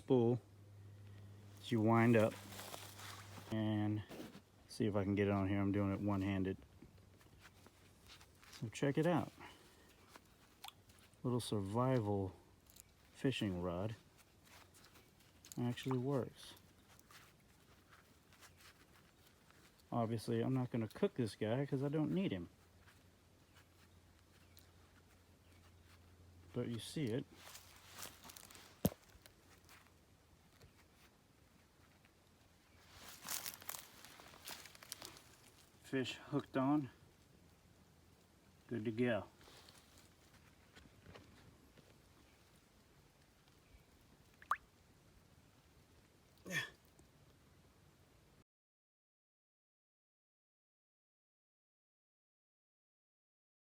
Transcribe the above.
spool that you wind up, and see if I can get it on here. I'm doing it one-handed. So check it out. Little survival fishing rod. Actually works. Obviously, I'm not going to cook this guy because I don't need him. But you see it. Fish hooked on. Good to go.